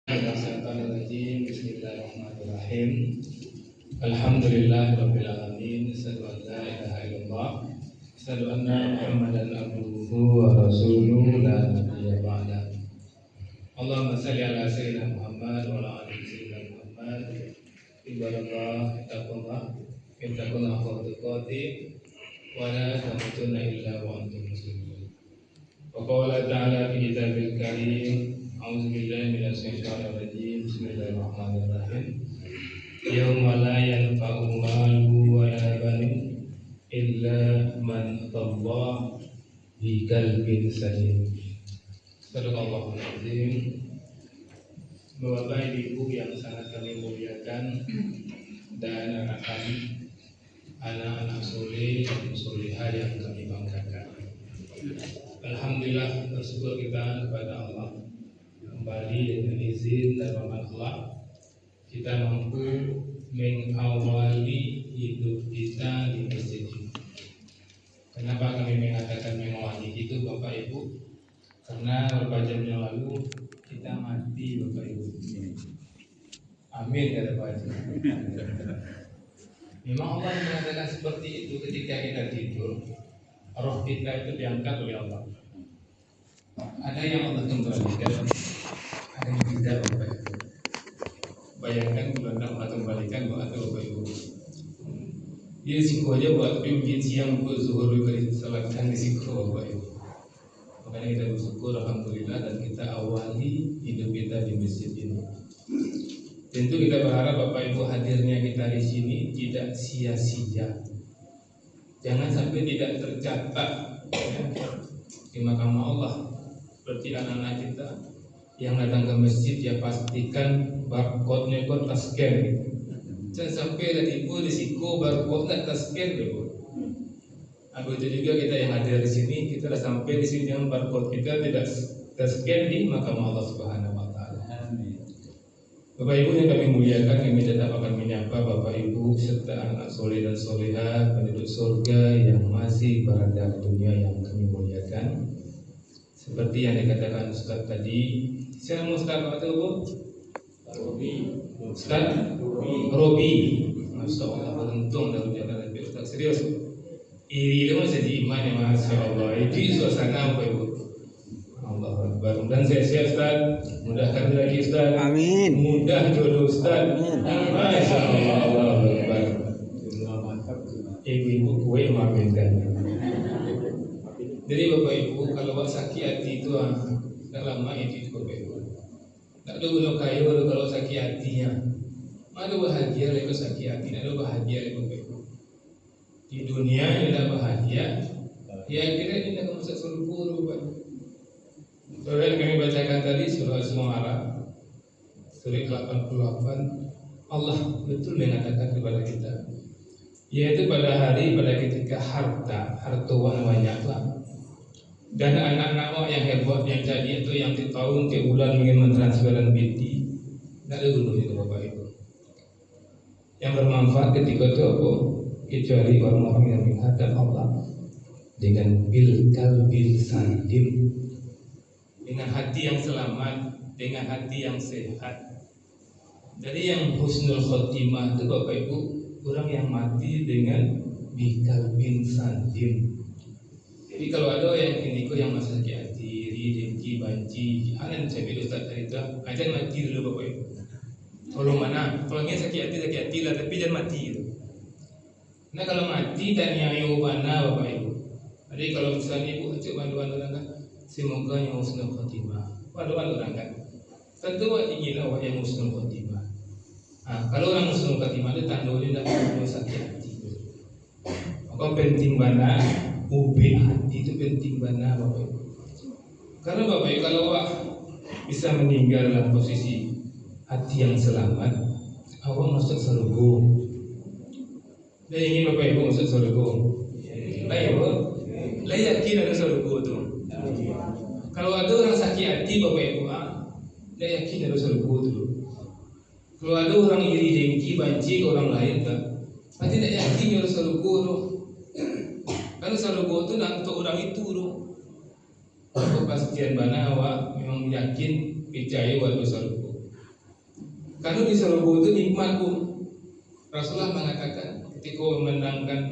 Bismillahirrahmanirrahim. Alhamdulillahirabbil alamin. Asyhadu an la ilaha illallah. Asyhadu anna Muhammadan abduhu wa rasuluhu la nabiyya ba'da. Allahumma shalli ala sayyidina Muhammad wa ala ali sayyidina Muhammad. Ibadallah, ittaqullah haqqa tuqatih wa la tamutunna illa wa antum muslimun. Wa qala ta'ala fi kitabil karim. A'udzu billahi minasyaitonir rajim. Bismillahirrahmanirrahim. Yauma la yanfa'u malun wa la banun illa man atallaha bi qalbin salim. Sadaqallahul azim. Bapak Ibu yang sangat kami muliakan dan anak kami, anak-anak soleh dan solehah yang kami banggakan. Alhamdulillah, bersyukur kita kepada Allah. Kembali dengan izin dan rahmat Allah, kita mampu mengawali hidup kita di masjid ini. Kenapa kami mengatakan mengawali itu, Bapak Ibu? Karena beberapa jam yang lalu kita mati, Bapak Ibu. Amin kata Pak Haji. Memang Allah mengatakan seperti itu ketika kita tidur, roh kita itu diangkat oleh Allah. Ada yang Allah kembalikan, ada yang tidak, Bapak Ibu. Bayangkan bulan Allah kembalikan Bapak Ibu. Dia siku aja buat bimbing siang buat zuhur beri salatkan di siku, Bapak Ibu. Makanya kita bersyukur alhamdulillah dan kita awali hidup kita di masjid ini. Tentu kita berharap Bapak Ibu hadirnya kita di sini tidak sia-sia. Jangan sampai tidak tercatat di mahkamah Allah. Seperti anak-anak kita yang datang ke masjid, ya pastikan barcode-nya kok tas-scan. Jangan sampai ada tipu di siku barcode-nya tas-scan dulu. Begitu juga kita yang hadir di sini, kita sudah sampai di sini dengan barcode kita tidak tas-scan di mahkamah Allah Subhanahu wa taala. Amin. Bapak Ibu yang kami muliakan, kami tetap akan menyapa Bapak Ibu serta anak soleh dan solehah penduduk surga yang masih berada di dunia yang kami muliakan. Seperti yang dikatakan Ustaz tadi, siapa Ustaz waktu itu? Ustaz Robi. Masya Allah, beruntung dan ujian dari Ustaz. Serius. Ini masih di iman ya, Masya Allah. Ini suasana Bapak Ibu. Allah Akbar. Dan saya Ustaz, mudahkan lagi Ustaz. Amin. Mudah jodoh Ustaz. Amin. Masya Allah. Allah Akbar. Ibu-ibu kue mengaminkan. Jadi Bapak Ibu, kalau buat sakit hati itu tak lama itu Bapak Ibu. Tak ada guna kayu kalau sakit hatinya. Ada bahagia lagi sakit hati, ada bahagia lagi Bapak Ibu. Di dunia tidak bahagia, ya akhirnya ini akan masuk surga Bapak Ibu. Saudara kami bacakan tadi surah Al-Shu'ara, surah 88. Allah betul mengatakan kepada kita, yaitu pada hari pada ketika hartawan banyak lah. Dan anak-anak yang hebat yang jadi itu yang tiap tahun tiap bulan ingin mentransferan BT, tidak ada gunanya itu Bapak Ibu. Yang bermanfaat ketika itu apa? Kecuali orang-orang yang menghadap Allah dengan bil salim, dengan hati yang selamat, dengan hati yang sehat. Jadi yang husnul khotimah itu Bapak Ibu, orang yang mati dengan bil salim. Jadi kalau ada yang yang masih sakit hati, dengki, banci, anak saya bilang Ustaz cerita, jangan mati dulu Bapak Ibu. Kalau mana? Kalau ingin sakit hati lah, tapi jangan mati itu. Nah kalau mati dan yang mana Bapak Ibu. Jadi kalau misalnya Ibu cek bantu-bantu orang kan, semoga yang husnul khotimah. Bantu-bantu orang kan. Tentu ingin awak yang husnul khotimah. Kalau orang husnul khotimah itu tandanya tidak perlu sakit hati. Maka penting mana? Ubi hati itu penting banget Bapak Ibu. Karena Bapak Ibu kalau bisa meninggal dalam posisi hati yang selamat, awak masuk surga. Dan ingin Bapak Ibu masuk surga. Lah yakin ada surga itu. Kalau ada orang sakit hati Bapak Ibu, lah yakin ada surga itu. Kalau ada orang iri dengki banci ke orang lain kan, pasti tidak yakin ada surga itu. Kalau surga itu untuk orang itu loh. Kepastian mana awak memang yakin percaya buat surga. Karena di surga itu nikmat pun. Rasulullah mengatakan ketika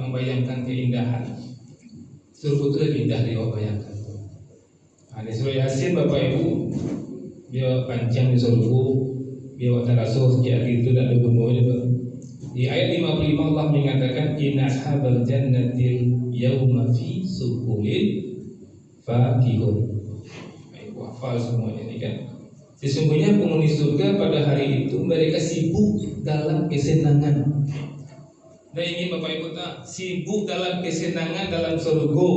membayangkan keindahan, surga itu lebih indah dari bayangkan. Di surah Yasin Bapak Ibu, dia panjang di surga, dia waktu Rasul sejak itu dan gubernurnya. Di ayat 55 Allah mengatakan inna ashabal jannatil yauma fi suqulin fakihun. Baik, hafal semuanya ini kan. Sesungguhnya penghuni surga pada hari itu mereka sibuk dalam kesenangan. Dan ingin Bapak Ibu tak sibuk dalam kesenangan dalam surga.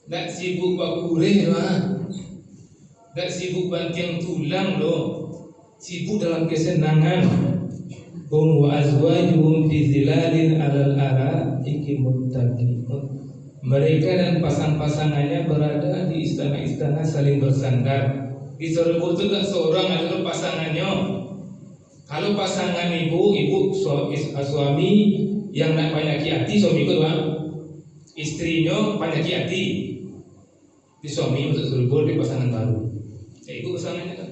Dan sibuk bakureh lah. Dan sibuk banting tulang loh. Sibuk dalam kesenangan. Hum wa azwajuhum fi zilalin 'alal ara'iki muttaqi'un. Mereka dan pasang-pasangannya berada di istana-istana saling bersandar. Di surga itu tak seorang adalah pasangannya. Kalau pasangan ibu suami yang nak banyak hati, suami itu bang, istrinya banyak hati. Di suami untuk surga di pasangan baru. Ibu pasangannya kan.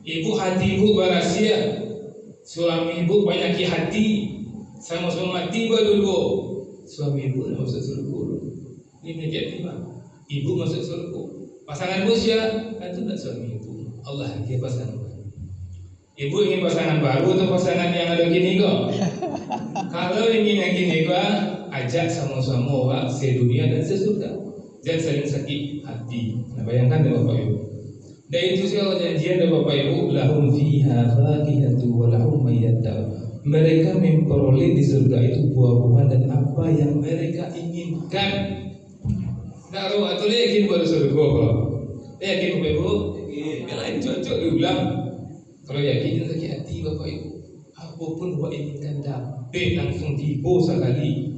Ibu hati ibu berasia. Suami ibu banyak hati, sama-sama mati dulu. Suami ibu nak masuk surga. Ini menjadi bang. Ibu masuk surga. Pasangan ibu siapa? Itu tak suami ibu. Allah dia pasangan baru. Ibu ingin pasangan baru atau pasangan yang ada gini kok? Kalau ingin yang gini kok, ajak sama-sama wak sedunia dan sesurga. Jangan saling sakit hati. Nah, bayangkan deh Bapak Ibu. Dan itu siapa janjian deh Bapak Ibu, lahum fiha fakihatu wa lahum mayyatau. Mereka memperoleh di surga itu buah-buahan dan apa yang mereka inginkan. Naruh atau yakin pada surga kok? Yakin Bapak Ibu? Yang lain cocok diulang. Kalau yakin sakit hati Bapak Ibu, apapun buat inginkan dapat langsung tiba sekali.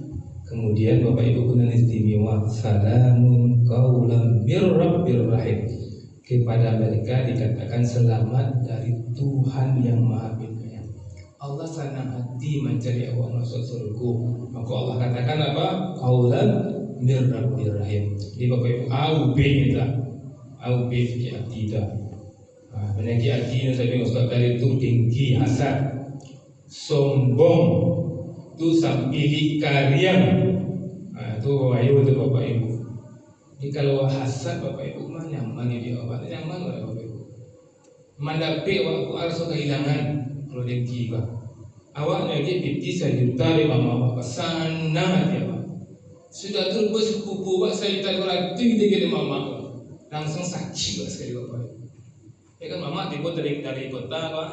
Kemudian Bapak Ibu kena istimewa salamun qaulan mir rabbir rahim. Kepada mereka dikatakan selamat dari Tuhan yang Maha Penyayang. Allah senang hati mencari awak masuk surga. Maka Allah katakan apa? Qaulan mir rabbir rahim. Jadi Bapak Ibu au bin itu. Au bin tidak. Penyakit hati yang saya Ustaz tadi itu tinggi hasad, sombong, itu sampai kariam. Itu ayo itu Bapak Ibu. Jadi kalau hasad Bapak Ibu mah nyaman dia awak nyaman oleh Bapak Ibu. Mendapat waktu harus kehilangan kalau tinggi bah. Awaknya dia 50 juta di mama bapak senang hati apa. Sudah terus sepupu bak saya tak orang tu kita ke mama langsung sakit sekali Bapak Ibu. Ya kan mama tiba dari kota Pak,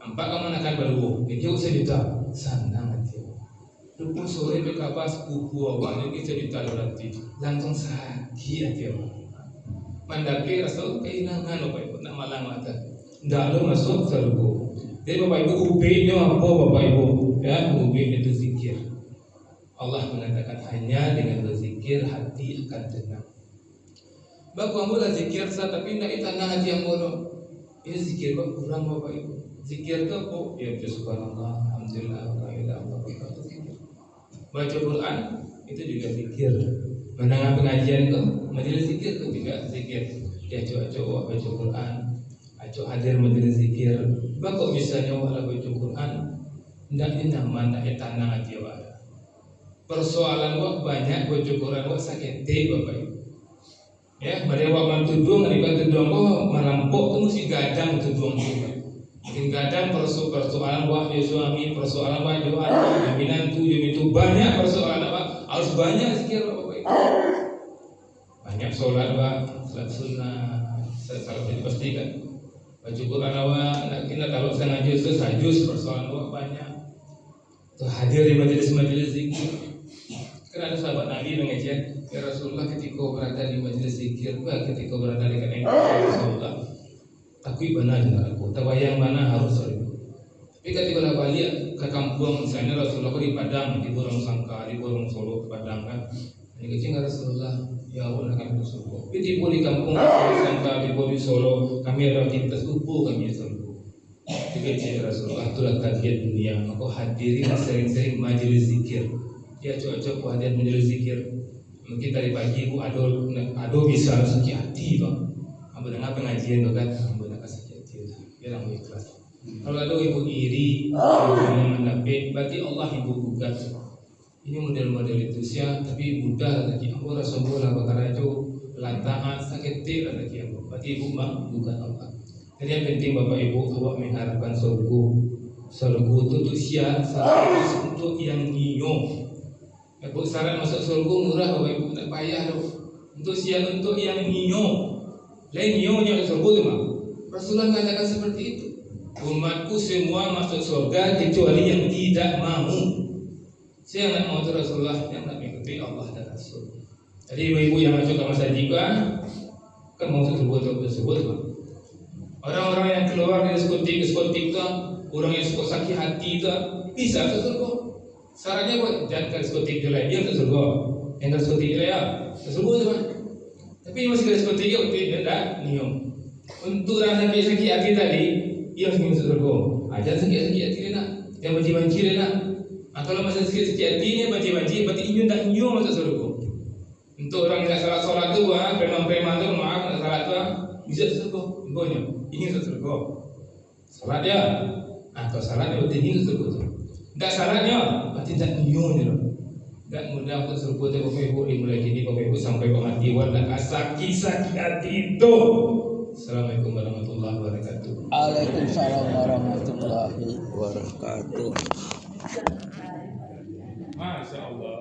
nampak kamu akan baru, dia sejuta, senang hati. Lupa sore ke kapas sepupu awak lagi sejuta berarti, langsung sakit hati awak. Mendaki rasa kehilangan Bapak Ibu, nak malang mata, tidak lo masuk surga. Jadi Bapak Ibu ubenya apa Bapak Ibu? Ya ubenya itu zikir. Allah mengatakan hanya dengan berzikir hati akan tenang. Bapak mula zikir tapi tidak itanah hati yang bodoh. Ini zikir kok kurang Bapak Ibu. Zikir itu kok ya subhanallah, alhamdulillah, la ilaha illallah itu zikir. Baca Quran itu juga zikir. Mendengar pengajian itu majelis zikir itu juga zikir. Ya coba baca Quran, coba hadir majelis zikir. Bapak misalnya wala baca Quran, tidak nyaman, tidak tenang hati awak. Persoalan wak banyak baca Quran wak sakit Bapak Ibu. Ya, pada waktu tudung, ada tudung kok merampok tu mesti gadang tudung tu. Mungkin gadang persoalan wah dia suami, persoalan wah dia anak, jaminan tu, itu banyak persoalan apa? Harus banyak zikir Bapak Ibu. Banyak solat wah, solat sunnah, salat dipastikan. Baca Quran awak, nak kena kalau setengah juz sejuz persoalan wah banyak. Tu hadir di majelis-majelis zikir. Karena ada sahabat Nabi mengajar, ya Rasulullah ketika berada di majelis zikir, ketika berada di dekat Rasulullah, tapi benar juga aku, terbayang mana harus itu. Tapi ketika balik ke kampung, misalnya Rasulullah di Padang, di Borong Sangka, di Borong Solo, ke Padang kan, ini kecil Rasulullah, ya Allah akan bersyukur. Tapi di kampung Borong Sangka, di Borong Solo, kami ada aktivitas upu kami selalu. Kecil Rasulullah itulah kajian dunia, maka hadirin sering-sering majelis zikir. Ya coba hadir menjelis zikir. Mungkin tadi pagi bu ado bisa sakit hati bang. Ambil dengar pengajian tu kan, ambil nak sakit hati. Biar ambil ikhlas. Kalau ada ibu iri, ibu mendapat, berarti Allah ibu gugat. Ini model-model itu sih, tapi mudah lagi. Aku rasa bola bakal itu lantahan sakit tidak lagi aku. Berarti ibu mah gugat Allah. Jadi yang penting bapak ibu awak mengharapkan surga. Surga itu untuk siapa? Surga untuk yang nyium. Ibu syarat masuk surga murah bapak ibu tak payah loh. Untuk siapa? Untuk yang nyium. Lain nyiumnya surga tu mah. Rasulullah mengatakan seperti itu. Umatku semua masuk surga kecuali yang tidak mau. Siapa yang mau Rasulullah, yang nak mengikuti Allah dan Rasul. Jadi ibu-ibu yang masuk ke masa juga kan mau surga tersebut. Orang-orang yang keluar dari diskotik itu, orang yang suka sakit hati itu bisa masuk surga. Syaratnya buat jangan ke diskotik jelek, dia masuk surga. Yang ke diskotik jelek ya, masuk surga teman. Tapi masih ke diskotik itu tidak nium. Untuk orang sakit hati tadi, ia harus masuk surga. Ajar sakit hati nak, yang banci-banci nak. Kalau masih sakit hati ini banci-banci, berarti ini tidak nium masuk surga. Untuk orang yang salah sholat tu, preman-preman tu maaf nak salat tu bisa surga. Infonya, ini surga. Salat dia, atau salat dia berarti ini surga tu. Tak salatnya, berarti tak niumnya. Tak mudah untuk surga tu bapak ibu dimulai jadi bapak ibu sampai mati walau sakit hati itu. Assalamualaikum warahmatullahi wabarakatuh. Waalaikumsalam warahmatullahi wabarakatuh. Masya Allah.